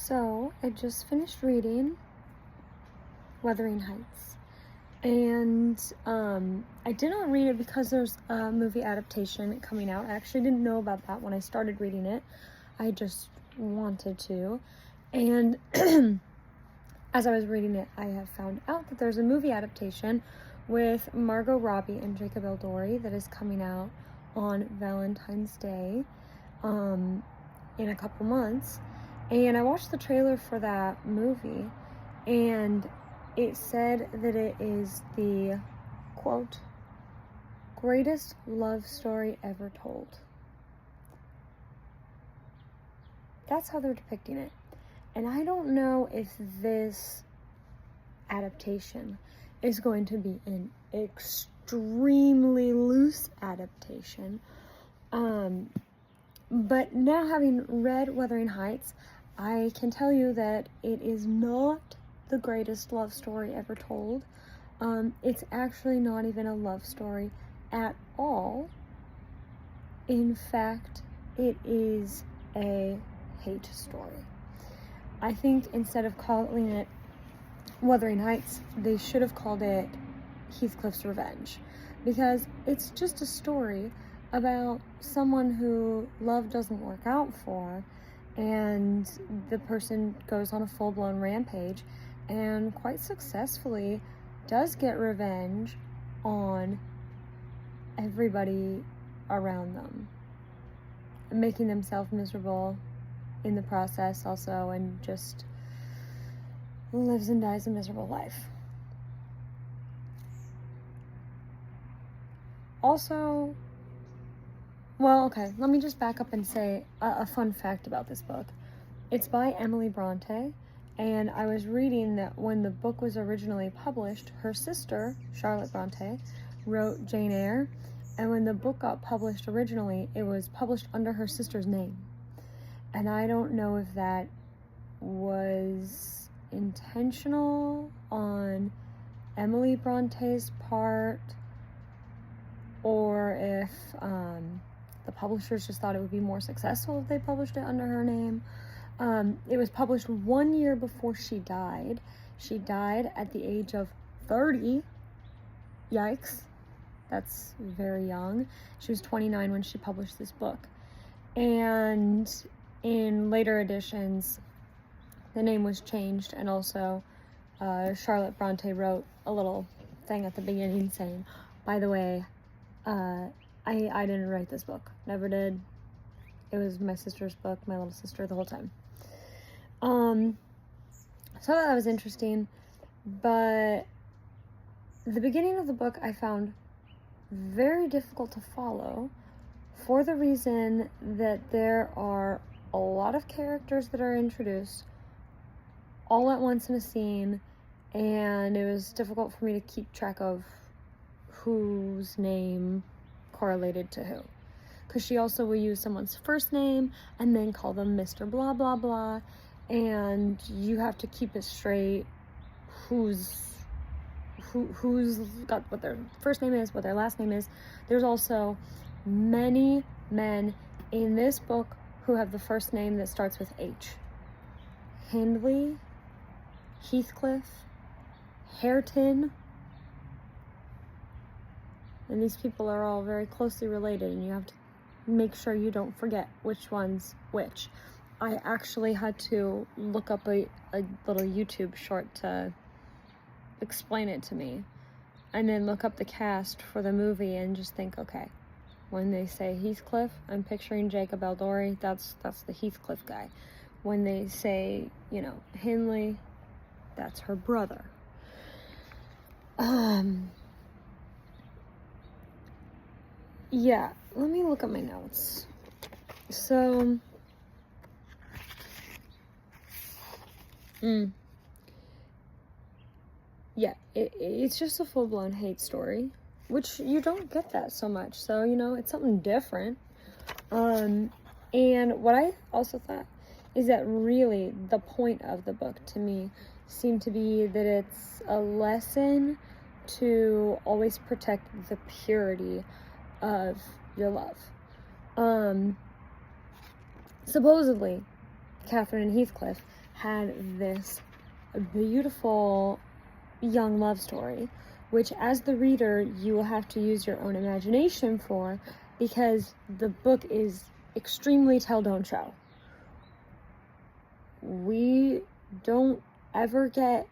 So, I just finished reading Wuthering Heights, and I did not read it because there's a movie adaptation coming out. I actually didn't know about that when I started reading it. I just wanted to, and as I was reading it, I have found out that there's a movie adaptation with Margot Robbie and Jacob Elordi that is coming out on Valentine's Day in a couple months. And I watched the trailer for that movie, and it said that it is the, quote, greatest love story ever told. That's how they're depicting it. And I don't know if this adaptation is going to be an extremely loose adaptation. But now, having read Wuthering Heights, I can tell you that it is not the greatest love story ever told. It's actually not even a love story at all. In fact, it is a hate story. I think instead of calling it Wuthering Heights, they should have called it Heathcliff's Revenge, because it's just a story about someone who love doesn't work out for, and the person goes on a full-blown rampage and quite successfully does get revenge on everybody around them, making themselves miserable in the process also, and just lives and dies a miserable life. Also, well, okay, let me just back up and say a fun fact about this book. It's by Emily Bronte, and I was reading that when the book was originally published, her sister, Charlotte Bronte, wrote Jane Eyre, and when the book got published originally, it was published under her sister's name. And I don't know if that was intentional on Emily Bronte's part, or if the publishers just thought it would be more successful if they published it under her name. It was published 1 year before she died. She died at the age of 30. Yikes. That's very young. She was 29 when she published this book. And in later editions, the name was changed, and also Charlotte Bronte wrote a little thing at the beginning saying, by the way, I didn't write this book. Never did. It was my sister's book, my little sister, the whole time. So that was interesting, but the beginning of the book I found very difficult to follow, for the reason that there are a lot of characters that are introduced all at once in a scene, and it was difficult for me to keep track of whose name correlated to who, because she also will use someone's first name and then call them Mr. Blah Blah Blah, and you have to keep it straight who's got what their first name is, what their last name is. There's also many men in this book who have the first name that starts with H. Hindley, Heathcliff, Hareton, and these people are all very closely related, and you have to make sure you don't forget which one's which. I actually had to look up a little YouTube short to explain it to me, and then look up the cast for the movie and just think, okay, when they say Heathcliff, I'm picturing Jacob Elordi, that's the Heathcliff guy. When they say, Hindley, that's her brother. Yeah, let me look at my notes. So, yeah, it's just a full-blown hate story, which you don't get that so much. So, it's something different. And what I also thought is that really the point of the book to me seemed to be that it's a lesson to always protect the purity of your love. Supposedly, Catherine and Heathcliff had this beautiful young love story, which as the reader you will have to use your own imagination for, because the book is extremely tell don't show. We don't ever get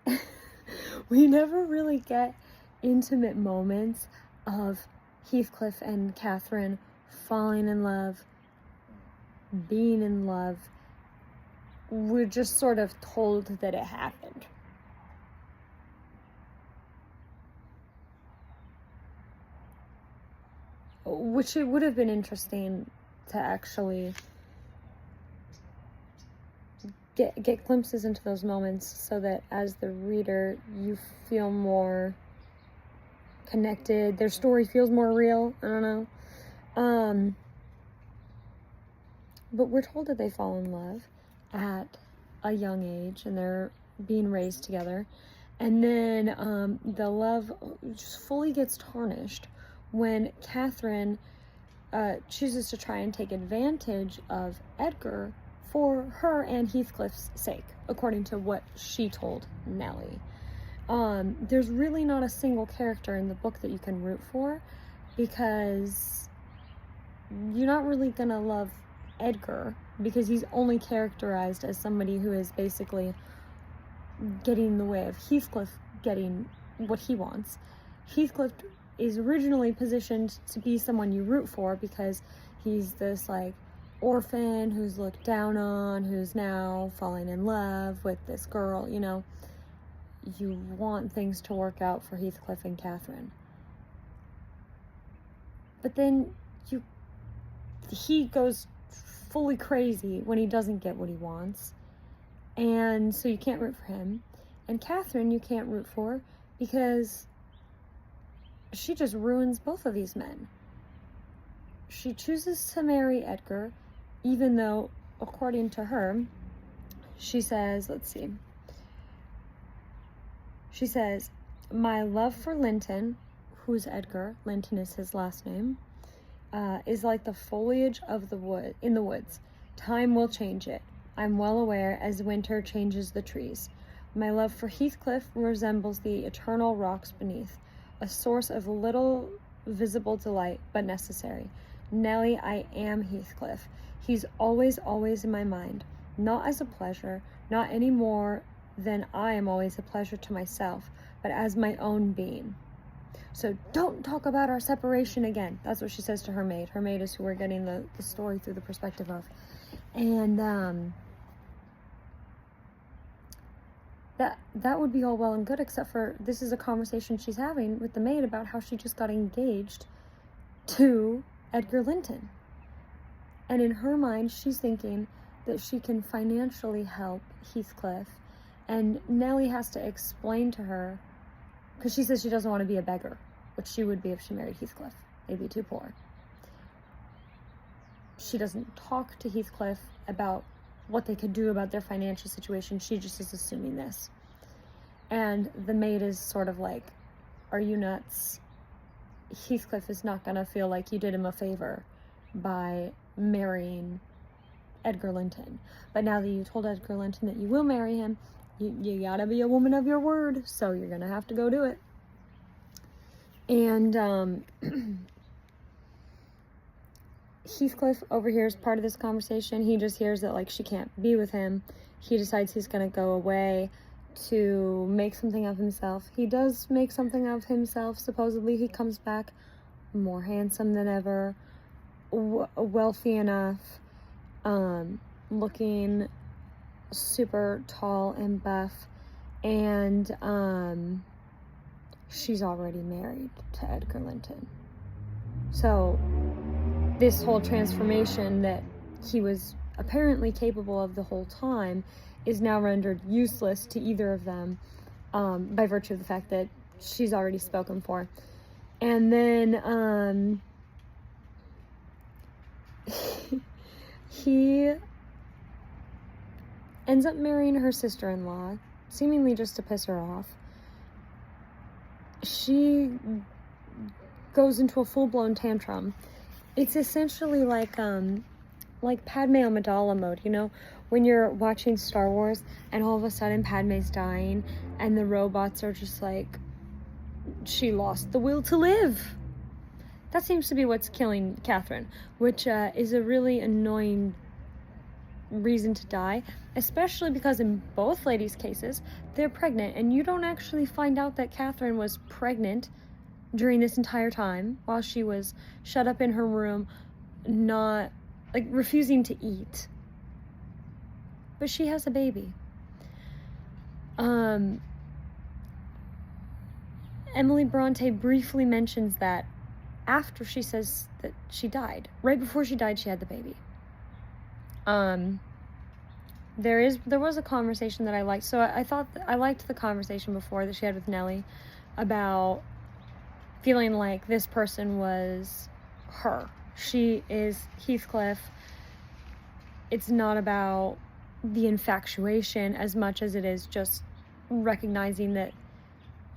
we never really get intimate moments of Heathcliff and Catherine falling in love, being in love. We're just sort of told that it happened. Which it would have been interesting to actually get glimpses into those moments, so that as the reader you feel more connected, their story feels more real. I don't know. But we're told that they fall in love at a young age and they're being raised together, and then the love just fully gets tarnished when Catherine chooses to try and take advantage of Edgar for her and Heathcliff's sake, according to what she told Nellie. There's really not a single character in the book that you can root for, because you're not really gonna love Edgar, because he's only characterized as somebody who is basically getting in the way of Heathcliff getting what he wants. Heathcliff is originally positioned to be someone you root for, because he's this like orphan who's looked down on, who's now falling in love with this girl. You know, you want things to work out for Heathcliff and Catherine, but then he goes fully crazy when he doesn't get what he wants, and so you can't root for him. And Catherine you can't root for, because she just ruins both of these men. She chooses to marry Edgar, even though, according to her, she says, she says, my love for Linton, who's Edgar, Linton is his last name, is like the foliage of in the woods. Time will change it. I'm well aware, as winter changes the trees. My love for Heathcliff resembles the eternal rocks beneath, a source of little visible delight, but necessary. Nellie, I am Heathcliff. He's always, always in my mind, not as a pleasure, not any more than I am always a pleasure to myself, but as my own being. So don't talk about our separation again. That's what she says to her maid. Her maid is who we're getting the story through the perspective of. And that would be all well and good, except for this is a conversation she's having with the maid about how she just got engaged to Edgar Linton. And in her mind, she's thinking that she can financially help Heathcliff. And Nellie has to explain to her, because she says she doesn't want to be a beggar, which she would be if she married Heathcliff. They'd be too poor. She doesn't talk to Heathcliff about what they could do about their financial situation. She just is assuming this. And the maid is sort of like, are you nuts? Heathcliff is not going to feel like you did him a favor by marrying Edgar Linton. But now that you told Edgar Linton that you will marry him, you gotta be a woman of your word, so you're gonna have to go do it. And Heathcliff overhears part of this conversation. He just hears that like she can't be with him. He decides he's gonna go away to make something of himself. He does make something of himself. Supposedly he comes back more handsome than ever, wealthy enough, looking super tall and buff, and she's already married to Edgar Linton. So this whole transformation that he was apparently capable of the whole time is now rendered useless to either of them by virtue of the fact that she's already spoken for. And then he ends up marrying her sister-in-law, seemingly just to piss her off. She goes into a full-blown tantrum. It's essentially like like Padme Amidala mode, you know, when you're watching Star Wars and all of a sudden Padme's dying and the robots are just like, she lost the will to live. That seems to be what's killing Catherine, which is a really annoying reason to die, especially because in both ladies' cases, they're pregnant, and you don't actually find out that Catherine was pregnant during this entire time while she was shut up in her room, not, like, refusing to eat. But she has a baby. Emily Bronte briefly mentions that after she says that she died. Right before she died, she had the baby. There was a conversation that I liked. So I thought I liked the conversation before that she had with Nellie about feeling like this person was her. She is Heathcliff. It's not about the infatuation as much as it is just recognizing that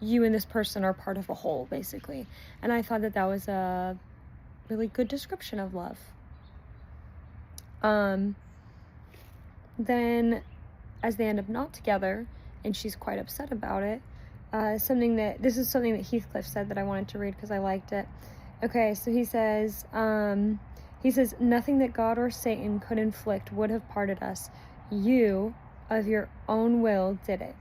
you and this person are part of a whole, basically. And I thought that that was a really good description of love. Then, as they end up not together, and she's quite upset about it, this is something that Heathcliff said that I wanted to read because I liked it. Okay, so he says, nothing that God or Satan could inflict would have parted us. You, of your own will, did it.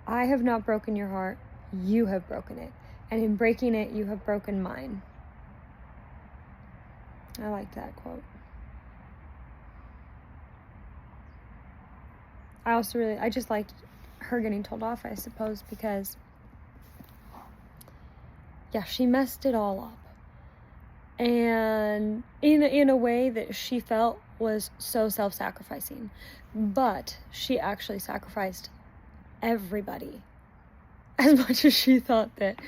I have not broken your heart. You have broken it. And in breaking it, you have broken mine. I like that quote. I just liked her getting told off, I suppose, because, yeah, she messed it all up. And in a way that she felt was so self-sacrificing. But she actually sacrificed everybody. As much as she thought that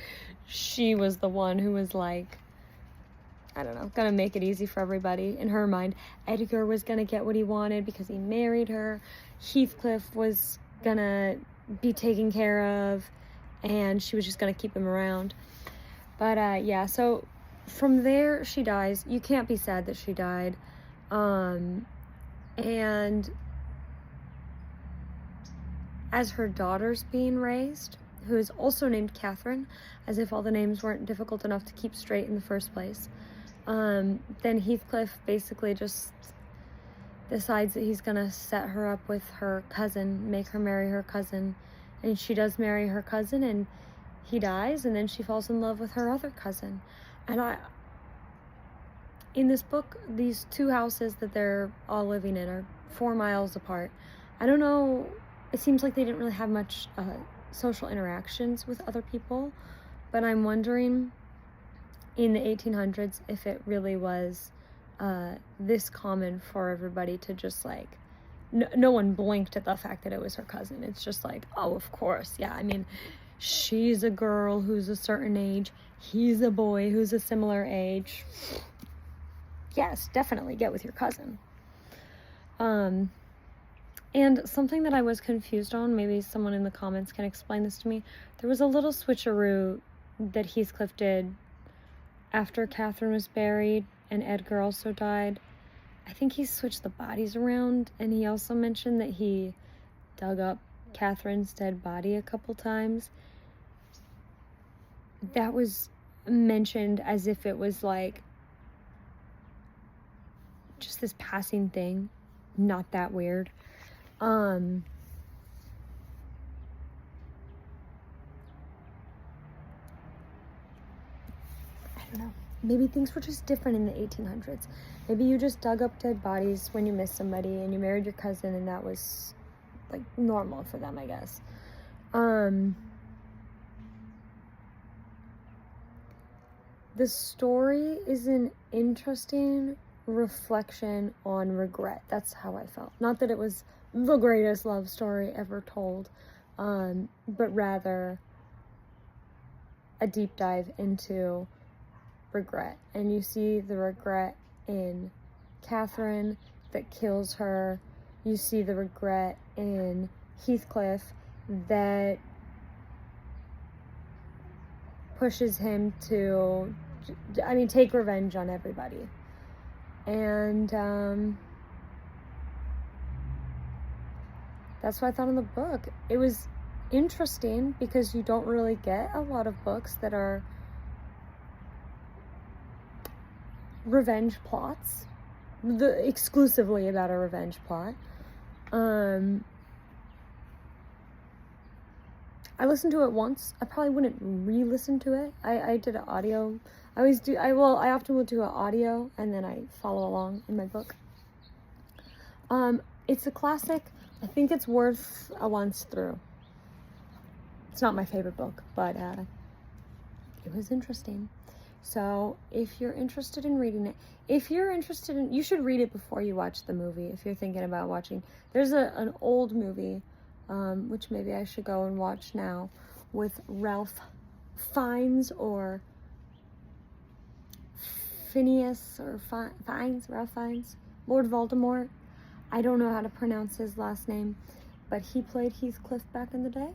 she was the one who was, like, I don't know, gonna make it easy for everybody. In her mind, Edgar was gonna get what he wanted because he married her. Heathcliff was gonna be taken care of, and she was just gonna keep him around. But, yeah, so from there, she dies. You can't be sad that she died. And as her daughter's being raised, who is also named Catherine, as if all the names weren't difficult enough to keep straight in the first place, then Heathcliff basically just decides that he's gonna set her up with her cousin, make her marry her cousin, and she does marry her cousin, and he dies, and then she falls in love with her other cousin. And in this book, these two houses that they're all living in are 4 miles apart. I don't know, it seems like they didn't really have much social interactions with other people, but I'm wondering in the 1800s if it really was this common for everybody to just, like, no one blinked at the fact that it was her cousin. It's just like, oh, of course, yeah, I mean, she's a girl who's a certain age, he's a boy who's a similar age. Yes, definitely get with your cousin. And something that I was confused on, maybe someone in the comments can explain this to me, there was a little switcheroo that Heathcliff did after Catherine was buried and Edgar also died. I think he switched the bodies around, and he also mentioned that he dug up Catherine's dead body a couple times. That was mentioned as if it was, like, just this passing thing, not that weird. I don't know. Maybe things were just different in the 1800s. Maybe you just dug up dead bodies when you missed somebody and you married your cousin, and that was, like, normal for them, I guess. The story is an interesting reflection on regret. That's how I felt. Not that it was the greatest love story ever told, but rather a deep dive into regret. And you see the regret in Catherine that kills her. You see the regret in Heathcliff that pushes him to, take revenge on everybody. And that's what I thought of the book. It was interesting because you don't really get a lot of books that are revenge plots, exclusively about a revenge plot. I listened to it once. I probably wouldn't re-listen to it. I did an audio. I always do. I often will do an audio and then I follow along in my book. It's a classic. I think it's worth a once through. It's not my favorite book, but it was interesting. So if you're interested in reading it, you should read it before you watch the movie. If you're thinking about watching, there's an old movie, which maybe I should go and watch now, with Ralph Fiennes or Phineas or Ralph Fiennes, Lord Voldemort. I don't know how to pronounce his last name, but he played Heathcliff back in the day.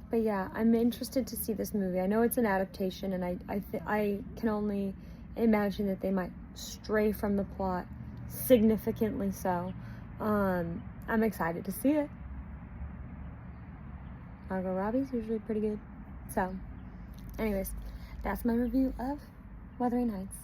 But yeah, I'm interested to see this movie. I know it's an adaptation, and I can only imagine that they might stray from the plot significantly so. I'm excited to see it. Margot Robbie's usually pretty good. So, anyways, that's my review of Wuthering Heights.